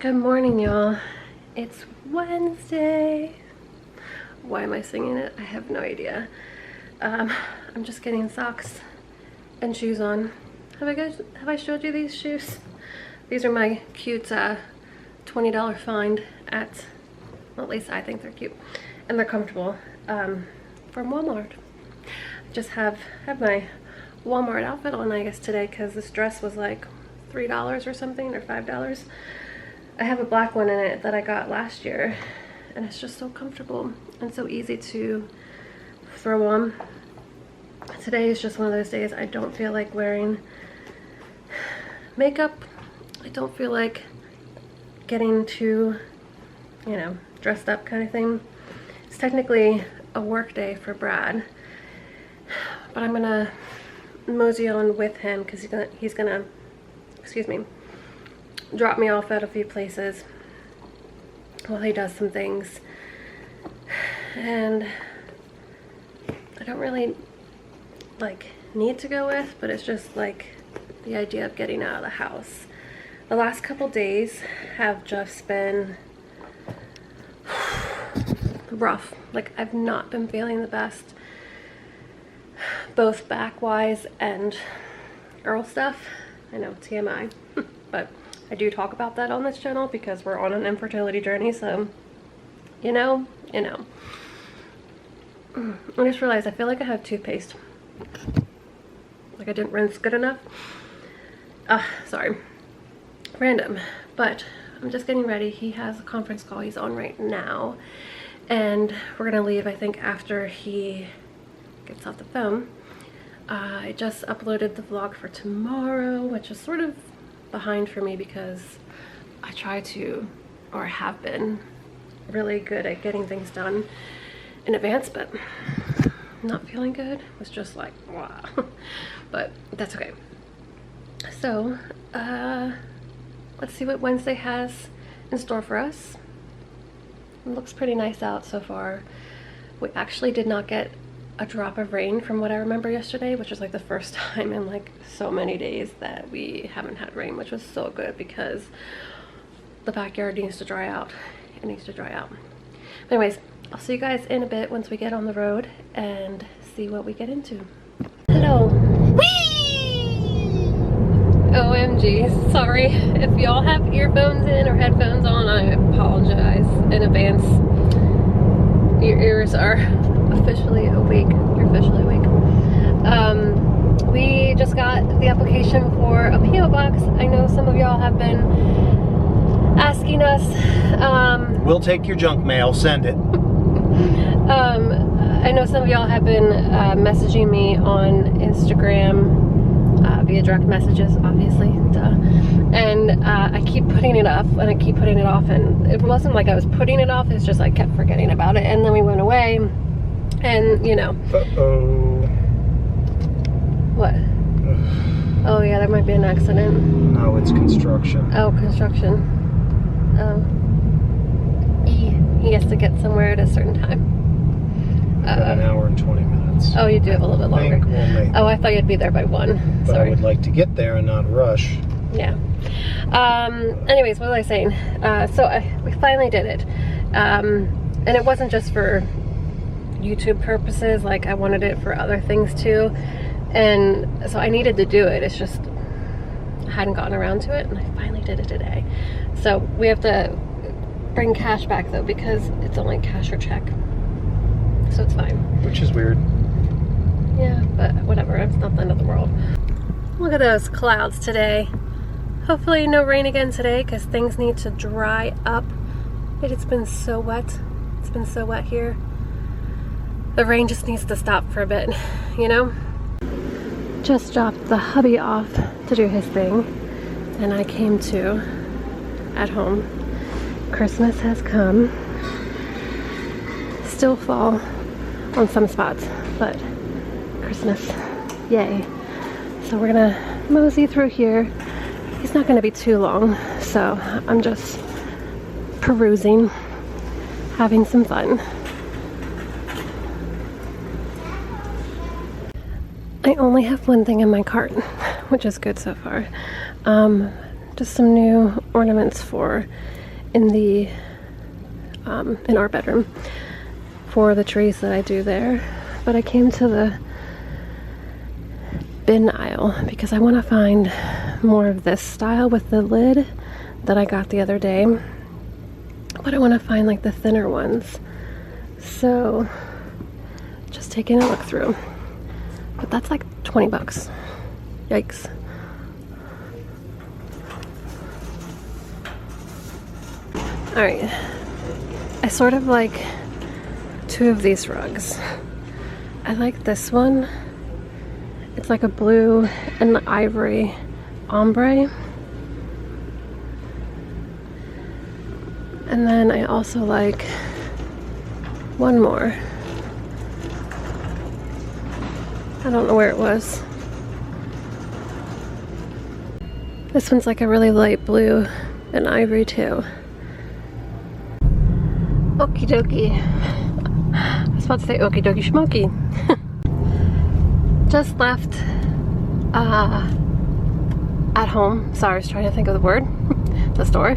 Good morning, y'all. It's Wednesday. Why am I singing it? I have no idea. I'm just getting socks and shoes on. Have I showed you these shoes? These are my cute $20 find at, well, at least I think they're cute and they're comfortable, from Walmart. I just have my Walmart outfit on, I guess, today because this dress was like $3 or something, or $5. I have a black one in it that I got last year, and it's just so comfortable and so easy to throw on. Today is just one of those days I don't feel like wearing makeup. I don't feel like getting too, you know, dressed up kind of thing. It's technically a work day for Brad, but I'm gonna mosey on with him because he's gonna, excuse me, drop me off at a few places while he does some things. And I don't really like need to go with, but it's just like the idea of getting out of the house. The last couple days have just been rough. Like, I've not been feeling the best, both back wise and girl stuff. I know, TMI, but I do talk about that on this channel because we're on an infertility journey, so you know. I just realized I feel like I have toothpaste. Like I didn't rinse good enough. Sorry. Random. But I'm just getting ready. He has a conference call he's on right now. And we're gonna leave, I think, after he gets off the phone. I just uploaded the vlog for tomorrow, which is sort of behind for me because I try to, or have been, really good at getting things done in advance, but not feeling good. It was just like, wow. But that's okay. So let's see what Wednesday has in store for us. It looks pretty nice out so far. We actually did not get a drop of rain from what I remember yesterday, which was like the first time in like so many days that we haven't had rain, which was so good because the backyard needs to dry out. It needs to dry out. But anyways, I'll see you guys in a bit once we get on the road and see what we get into. Hello. Whee! OMG, sorry if y'all have earphones in or headphones on. I apologize in advance. Your ears are officially awake. You're officially awake. We just got the application for a PO box. I know some of y'all have been asking us. We'll take your junk mail. Send it. I know some of y'all have been messaging me on Instagram via direct messages, obviously, duh. And I keep putting it off, and I keep putting it off, and it wasn't like I was putting it off, it's just I kept forgetting about it, and then we went away, and you know. Uh-oh. What? Oh yeah, there might be an accident. No, it's construction. Oh, construction. Oh. He has to get somewhere at a certain time. About an hour and 20 minutes. Oh, you do have a little bit longer. I think we'll make Oh, I thought you'd be there by 1. But Sorry. I would like to get there and not rush. Yeah. Anyways, what was I saying? So we finally did it. And it wasn't just for YouTube purposes. Like, I wanted it for other things too. And so I needed to do it. It's just I hadn't gotten around to it, and I finally did it today. So we have to bring cash back though because it's only cash or check. So it's fine. Which is weird. Yeah, but whatever. It's not the end of the world. Look at those clouds today. Hopefully no rain again today because things need to dry up. It's been so wet. It's been so wet here. The rain just needs to stop for a bit, you know? Just dropped the hubby off to do his thing, and I came to at home. Christmas has come. Still fall on some spots, but Christmas, yay. So we're gonna mosey through here. He's not gonna be too long, so I'm just perusing, having some fun. I only have one thing in my cart, which is good so far. just some new ornaments for in the in our bedroom for the trees that I do there. But I came to the bin aisle because I want to find more of this style with the lid that I got the other day, but I want to find like the thinner ones. So just taking a look through, but that's like 20 bucks. Yikes. All right, I sort of like two of these rugs. I like this one. It's like a blue and ivory ombre. And then I also like one more. I don't know where it was. This one's like a really light blue and ivory too. Okie dokie. I was about to say okie dokie schmokie. Just left at home. Sorry, I was trying to think of the word. The store.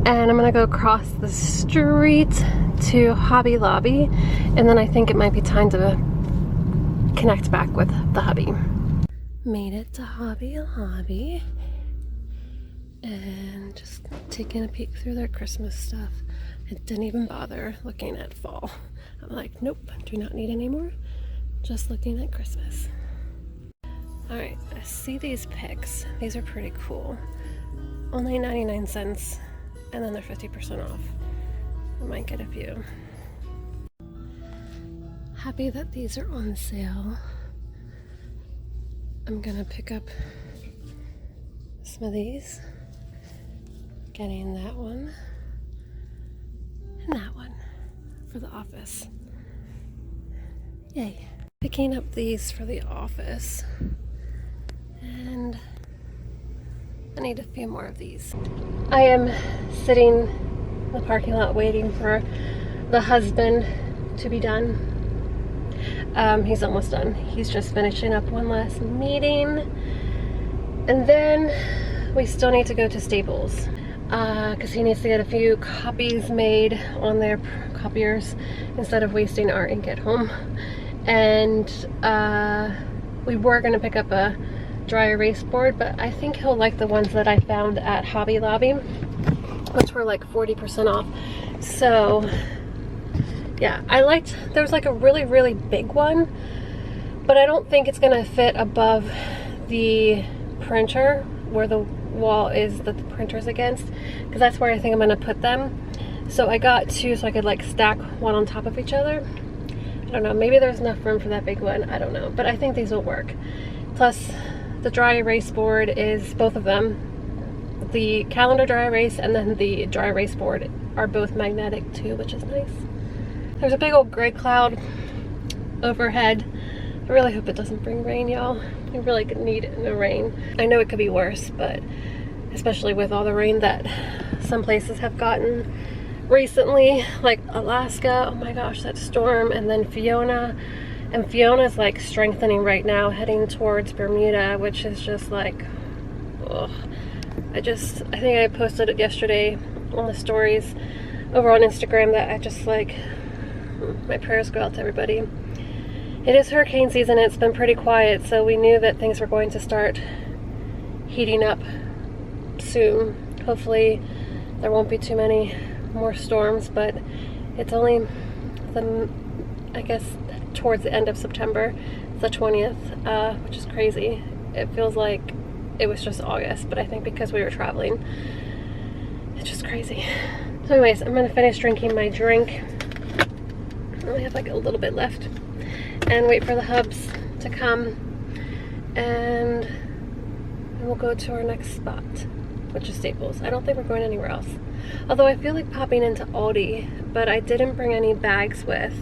And I'm gonna go across the street to Hobby Lobby, and then I think it might be time to connect back with the hubby. Made it to Hobby Lobby and just taking a peek through their Christmas stuff. I didn't even bother looking at fall. I'm like, nope, do not need any more. Just looking at Christmas. All right, I see these picks. These are pretty cool. Only 99 cents, and then they're 50% off. I might get a few. Happy that these are on sale. I'm gonna pick up some of these. Getting that one and that one for the office. Yay. Picking up these for the office. And I need a few more of these. I am sitting in the parking lot waiting for the husband to be done. He's almost done. He's just finishing up one last meeting. And then we still need to go to Staples because he needs to get a few copies made on their copiers instead of wasting our ink at home. And we were going to pick up a dry erase board, but I think he'll like the ones that I found at Hobby Lobby, which were like 40% off. So yeah, I liked, there was like a really big one, but I don't think it's gonna fit above the printer where the wall is that the printer's against, because that's where I think I'm gonna put them. So I got two so I could like stack one on top of each other. I don't know, maybe there's enough room for that big one, I don't know, but I think these will work. Plus the dry erase board is both of them. The calendar dry erase and then the dry erase board are both magnetic too, which is nice. There's a big old gray cloud overhead. I really hope it doesn't bring rain, y'all. We really need no rain. I know it could be worse, but especially with all the rain that some places have gotten recently, like Alaska. Oh my gosh, that storm, and then Fiona. And Fiona's like strengthening right now, heading towards Bermuda, which is just like, ugh. I think I posted it yesterday on the stories over on Instagram that I just like, my prayers go out to everybody. It is hurricane season, it's been pretty quiet, so we knew that things were going to start heating up soon. Hopefully there won't be too many more storms, but it's only I guess towards the end of September, the 20th, which is crazy. It feels like it was just August, but I think because we were traveling, it's just crazy. So anyways, I'm gonna finish drinking my drink. I only have like a little bit left, and wait for the hubs to come, and we'll go to our next spot, which is Staples. I don't think we're going anywhere else. Although I feel like popping into Aldi, but I didn't bring any bags with.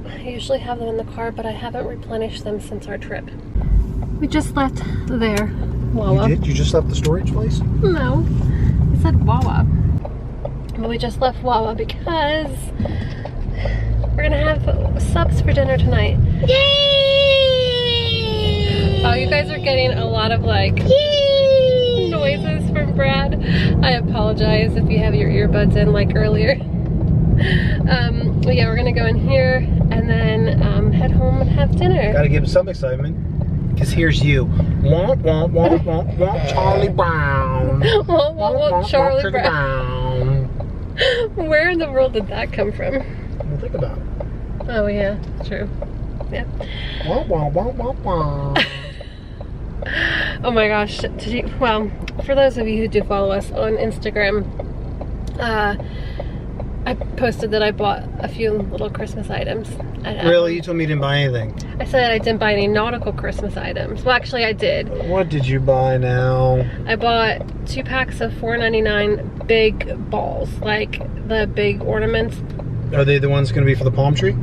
I usually have them in the car, but I haven't replenished them since our trip. We just left there. Wawa. You did? You just left the storage place? No, it said Wawa. But we just left Wawa because we're gonna have subs for dinner tonight. Yay! Oh, you guys are getting a lot of like noises from Brad. I apologize if you have your earbuds in like earlier. But yeah, we're gonna go in here and then head home and have dinner. Gotta give him some excitement. Because here's you. Womp, womp, womp, womp, womp, Charlie Brown. Womp, womp, womp, Charlie Brown. Brown. Where in the world did that come from? Well, think about it. Oh yeah, true. Yeah. Womp, womp, womp, womp, womp. Oh my gosh. Well, for those of you who do follow us on Instagram, I posted that I bought a few little Christmas items. Really? You told me you didn't buy anything. I said I didn't buy any nautical Christmas items. Well, actually I did. What did you buy now? I bought 2 packs of $4.99 big balls, like the big ornaments. Are they the ones going to be for the palm tree?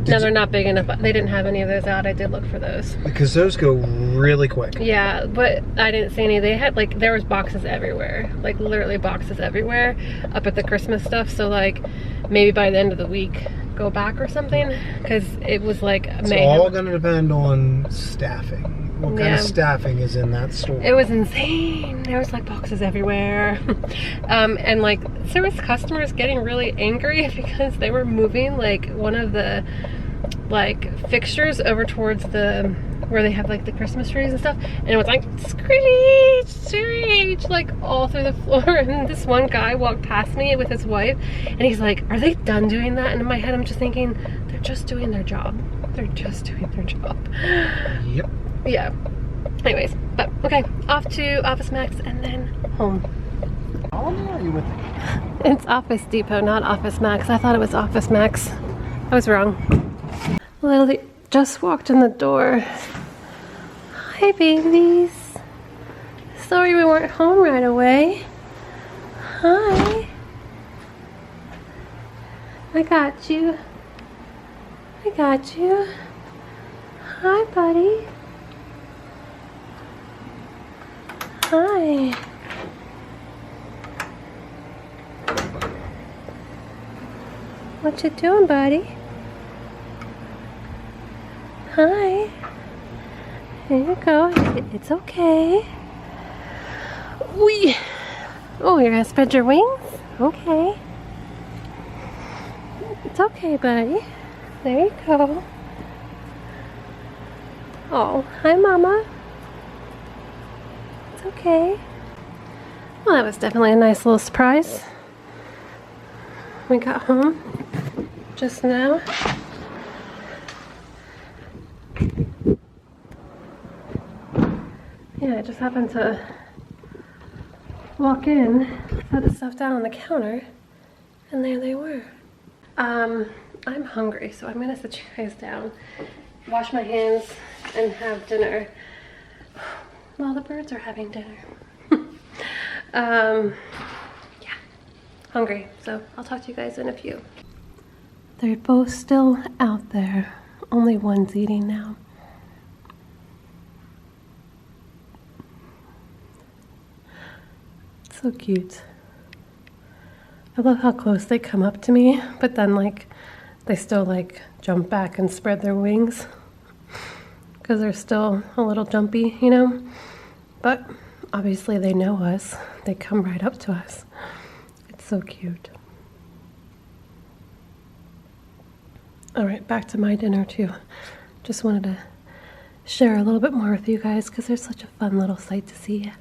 No, they're not big enough. They didn't have any of those out. I did look for those. Because those go really quick. Yeah, but I didn't see any. They had, like, there was boxes everywhere. Like, literally boxes everywhere up at the Christmas stuff. So, like, maybe by the end of the week, go back or something. Because it was, like, It's mayhem. all going to depend on staffing. What kind of staffing is in that store? It was insane. There was, like, boxes everywhere. And, like, there was customers getting really angry because they were moving, like, one of the, like, fixtures over towards the, where they have, like, the Christmas trees and stuff. And it was like, screech, screech, like, all through the floor. And this one guy walked past me with his wife. And he's like, are they done doing that? And in my head, I'm just thinking, they're just doing their job. They're just doing their job. Yep. Yeah. Anyways, but okay, off to Office Max and then home. How long are you with it? It's Office Depot, not Office Max. I thought it was Office Max. I was wrong. Literally just walked in the door. Hi, babies. Sorry we weren't home right away. Hi. I got you. I got you. Hi, buddy. Hi. What you doing, buddy? Hi. Here you go. It's okay. Wee. Oh, you're gonna spread your wings? Okay. It's okay, buddy. There you go. Oh, hi, Mama. It's okay. Well, that was definitely a nice little surprise. We got home just now. Yeah, I just happened to walk in, set the stuff down on the counter, and there they were. I'm hungry, so I'm gonna sit you guys down, wash my hands, and have dinner while the birds are having dinner. Yeah, hungry, so I'll talk to you guys in a few. They're both still out there. Only one's eating now. So cute. I love how close they come up to me, but then like they still like jump back and spread their wings because they're still a little jumpy, you know? But obviously they know us. They come right up to us. It's so cute. All right, back to my dinner too. Just wanted to share a little bit more with you guys because they're such a fun little sight to see.